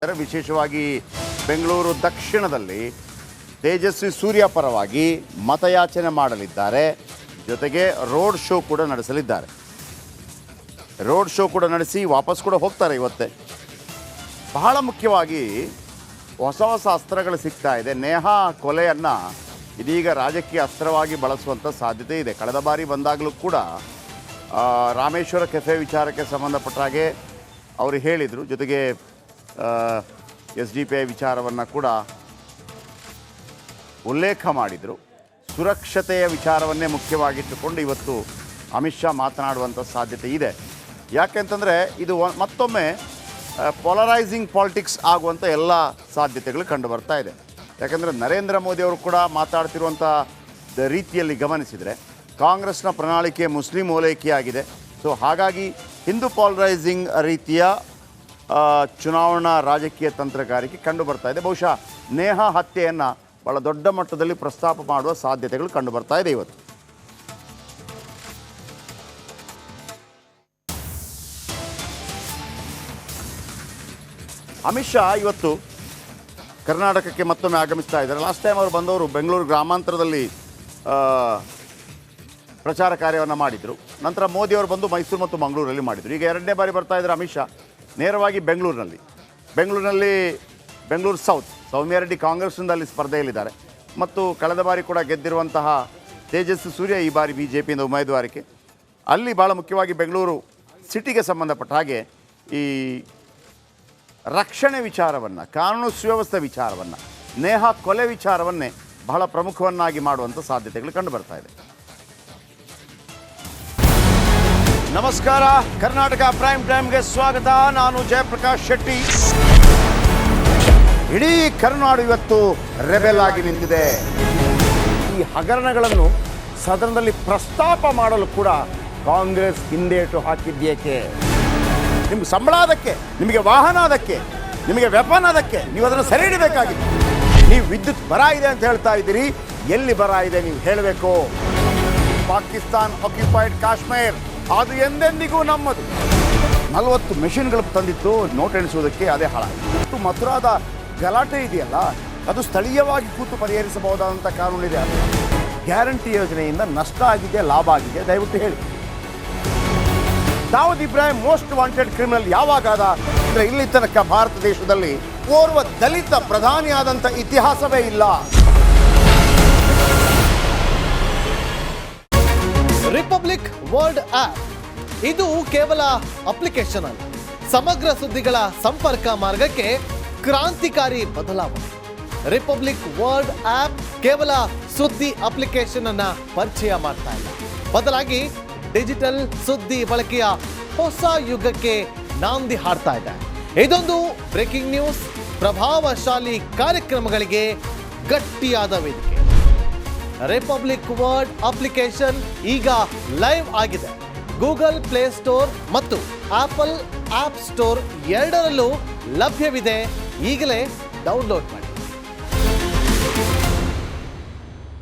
ವಿಶೇಷವಾಗಿ ಬೆಂಗಳೂರು ದಕ್ಷಿಣದಲ್ಲಿ ತೇಜಸ್ವಿ ಸೂರ್ಯ ಪರವಾಗಿ ಮತಯಾಚನೆ ಮಾಡಲಿದ್ದಾರೆ. ಜೊತೆಗೆ ರೋಡ್ ಶೋ ಕೂಡ ನಡೆಸಲಿದ್ದಾರೆ. ರೋಡ್ ಶೋ ಕೂಡ ನಡೆಸಿ ವಾಪಸ್ ಕೂಡ ಹೋಗ್ತಾರೆ ಇವತ್ತೇ. ಬಹಳ ಮುಖ್ಯವಾಗಿ ಹೊಸ ಹೊಸ ಅಸ್ತ್ರಗಳು ಸಿಗ್ತಾ ಇದೆ. ನೇಹಾ ಕೊಲೆಯನ್ನು ಇದೀಗ ರಾಜಕೀಯ ಅಸ್ತ್ರವಾಗಿ ಬಳಸುವಂಥ ಸಾಧ್ಯತೆ ಇದೆ. ಕಳೆದ ಬಾರಿ ಬಂದಾಗಲೂ ಕೂಡ ರಾಮೇಶ್ವರ ಕೆಫೆ ವಿಚಾರಕ್ಕೆ ಸಂಬಂಧಪಟ್ಟ ಹಾಗೆ ಅವರು ಹೇಳಿದರು. ಜೊತೆಗೆ SDPI ವಿಚಾರವನ್ನು ಕೂಡ ಉಲ್ಲೇಖ ಮಾಡಿದರು. ಸುರಕ್ಷತೆಯ ವಿಚಾರವನ್ನೇ ಮುಖ್ಯವಾಗಿಟ್ಟುಕೊಂಡು ಇವತ್ತು ಅಮಿತ್ ಶಾ ಮಾತನಾಡುವಂಥ ಸಾಧ್ಯತೆ ಇದೆ. ಯಾಕೆಂತಂದರೆ ಇದು ಮತ್ತೊಮ್ಮೆ ಪೊಲರೈಸಿಂಗ್ ಪಾಲಿಟಿಕ್ಸ್ ಆಗುವಂಥ ಎಲ್ಲ ಸಾಧ್ಯತೆಗಳು ಕಂಡು ಬರ್ತಾ ಇದೆ. ಯಾಕೆಂದರೆ ನರೇಂದ್ರ ಮೋದಿ ಅವರು ಕೂಡ ಮಾತಾಡ್ತಿರುವಂಥ ರೀತಿಯಲ್ಲಿ ಗಮನಿಸಿದರೆ ಕಾಂಗ್ರೆಸ್ನ ಪ್ರಣಾಳಿಕೆ ಮುಸ್ಲಿಂ ಓಲೈಕೆಯಾಗಿದೆ. ಸೊ ಹಾಗಾಗಿ ಹಿಂದೂ ಪಾಲರೈಸಿಂಗ್ ರೀತಿಯ ಚುನಾವಣಾ ರಾಜಕೀಯ ತಂತ್ರಗಾರಿಕೆ ಕಂಡು ಬರ್ತಾ ಇದೆ. ಬಹುಶಃ ನೇಹಾ ಹತ್ಯೆಯನ್ನು ಭಾಳ ದೊಡ್ಡ ಮಟ್ಟದಲ್ಲಿ ಪ್ರಸ್ತಾಪ ಮಾಡುವ ಸಾಧ್ಯತೆಗಳು ಕಂಡು ಬರ್ತಾ ಇದೆ ಇವತ್ತು. ಅಮಿತ್ ಶಾ ಇವತ್ತು ಕರ್ನಾಟಕಕ್ಕೆ ಮತ್ತೊಮ್ಮೆ ಆಗಮಿಸ್ತಾ ಇದ್ದಾರೆ. ಲಾಸ್ಟ್ ಟೈಮ್ ಅವರು ಬಂದವರು ಬೆಂಗಳೂರು ಗ್ರಾಮಾಂತರದಲ್ಲಿ ಪ್ರಚಾರ ಕಾರ್ಯವನ್ನು ಮಾಡಿದರು. ನಂತರ ಮೋದಿ ಅವರು ಬಂದು ಮೈಸೂರು ಮತ್ತು ಮಂಗಳೂರಲ್ಲಿ ಮಾಡಿದರು. ಈಗ ಎರಡನೇ ಬಾರಿ ಬರ್ತಾ ಇದ್ದಾರೆ ಅಮಿತ್ ಶಾ ನೇರವಾಗಿ ಬೆಂಗಳೂರು ಸೌತ್. ಸೌಮ್ಯ ರೆಡ್ಡಿ ಕಾಂಗ್ರೆಸ್ನಿಂದ ಅಲ್ಲಿ ಸ್ಪರ್ಧೆಯಲ್ಲಿದ್ದಾರೆ ಮತ್ತು ಕಳೆದ ಬಾರಿ ಕೂಡ ಗೆದ್ದಿರುವಂತಹ ತೇಜಸ್ವಿ ಸೂರ್ಯ ಈ ಬಾರಿ BJPಯಿಂದ ಉಮೇದುವಾರಿಕೆ. ಅಲ್ಲಿ ಭಾಳ ಮುಖ್ಯವಾಗಿ ಬೆಂಗಳೂರು ಸಿಟಿಗೆ ಸಂಬಂಧಪಟ್ಟ ಹಾಗೆ ಈ ರಕ್ಷಣೆ ವಿಚಾರವನ್ನು, ಕಾನೂನು ಸುವ್ಯವಸ್ಥೆ ವಿಚಾರವನ್ನು, ನೇಹಾ ಕೊಲೆ ವಿಚಾರವನ್ನೇ ಬಹಳ ಪ್ರಮುಖವನ್ನಾಗಿ ಮಾಡುವಂಥ ಸಾಧ್ಯತೆಗಳು ಕಂಡು ಬರ್ತಾ ಇದೆ. ನಮಸ್ಕಾರ, ಕರ್ನಾಟಕ ಪ್ರೈಮ್ ಟೈಮ್ಗೆ ಸ್ವಾಗತ. ನಾನು ಜಯಪ್ರಕಾಶ್ ಶೆಟ್ಟಿ. ಇಡೀ ಕರುನಾಡು ಇವತ್ತು ರೆಬೆಲ್ ಆಗಿ ನಿಂತಿದೆ. ಈ ಹಗರಣಗಳನ್ನು ಸದನದಲ್ಲಿ ಪ್ರಸ್ತಾಪ ಮಾಡಲು ಕೂಡ ಕಾಂಗ್ರೆಸ್ ಹಿಂದೇಟು ಹಾಕಿದ್ದೇಕೆ? ನಿಮ್ಗೆ ಸಂಬಳ ಅದಕ್ಕೆ, ನಿಮಗೆ ವಾಹನ ಅದಕ್ಕೆ, ನಿಮಗೆ ವೆಪನ್ ಅದಕ್ಕೆ, ನೀವು ಅದನ್ನು ಸೆರೆ ಹಿಡಬೇಕಾಗಿತ್ತು. ನೀವು ವಿದ್ಯುತ್ ಬರ ಇದೆ ಅಂತ ಹೇಳ್ತಾ ಇದ್ದೀರಿ. ಎಲ್ಲಿ ಬರ ಇದೆ ನೀವು ಹೇಳಬೇಕು. ಪಾಕಿಸ್ತಾನ್ ಆಕ್ಯುಪೈಡ್ ಕಾಶ್ಮೀರ್ ಅದು ಎಂದೆಂದಿಗೂ ನಮ್ಮದು. 40 ಮೆಷಿನ್ಗಳು ತಂದಿತ್ತು ನೋಟ್ ಎಣಿಸುವುದಕ್ಕೆ, ಅದೇ ಹಾಳಾಯಿತು. ಮಥುರಾದ ಗಲಾಟೆ ಇದೆಯಲ್ಲ, ಅದು ಸ್ಥಳೀಯವಾಗಿ ಕೂತು ಪರಿಹರಿಸಬಹುದಾದಂಥ ಕಾನೂನಿದೆ. ಗ್ಯಾರಂಟಿ ಯೋಜನೆಯಿಂದ ನಷ್ಟ ಆಗಿದೆ, ಲಾಭ ಆಗಿದೆ, ದಯವಿಟ್ಟು ಹೇಳಿ. Dawood Ibrahim most wanted criminal ಯಾವಾಗಾದ ಅಂದರೆ ಇಲ್ಲಿ ತನಕ ಭಾರತ ದೇಶದಲ್ಲಿ ಓರ್ವ ದಲಿತ ಪ್ರಧಾನಿಯಾದಂಥ ಇತಿಹಾಸವೇ ಇಲ್ಲ. ರಿಪಬ್ಲಿಕ್ ವರ್ಲ್ಡ್ ಆಪ್ ಇದು ಕೇವಲ ಅಪ್ಲಿಕೇಶನ್ ಅಲ್ಲ, ಸಮಗ್ರ ಸುದ್ದಿಗಳ ಸಂಪರ್ಕ ಮಾರ್ಗಕ್ಕೆ ಕ್ರಾಂತಿಕಾರಿ ಬದಲಾವಣೆ. ರಿಪಬ್ಲಿಕ್ ವರ್ಲ್ಡ್ ಆಪ್ ಕೇವಲ ಸುದ್ದಿ ಅಪ್ಲಿಕೇಶನ್ ಅನ್ನ ಪರಿಚಯ ಮಾಡ್ತಾ ಇಲ್ಲ, ಬದಲಾಗಿ ಡಿಜಿಟಲ್ ಸುದ್ದಿ ಬಳಕೆಯ ಹೊಸ ಯುಗಕ್ಕೆ ನಾಂದಿ ಹಾಡ್ತಾ ಇದೆ. ಇದೊಂದು ಬ್ರೇಕಿಂಗ್ ನ್ಯೂಸ್, ಪ್ರಭಾವಶಾಲಿ ಕಾರ್ಯಕ್ರಮಗಳಿಗೆ ಗಟ್ಟಿಯಾದ ವೇದಿಕೆ. ರಿಪಬ್ಲಿಕ್ ವರ್ಲ್ಡ್ ಅಪ್ಲಿಕೇಶನ್ ಈಗ ಲೈವ್ ಆಗಿದೆ. ಗೂಗಲ್ ಪ್ಲೇ ಸ್ಟೋರ್ ಮತ್ತು ಆಪಲ್ ಆಪ್ ಸ್ಟೋರ್ ಎರಡರಲ್ಲೂ ಲಭ್ಯವಿದೆ. ಈಗಲೇ ಡೌನ್ಲೋಡ್ ಮಾಡಿ.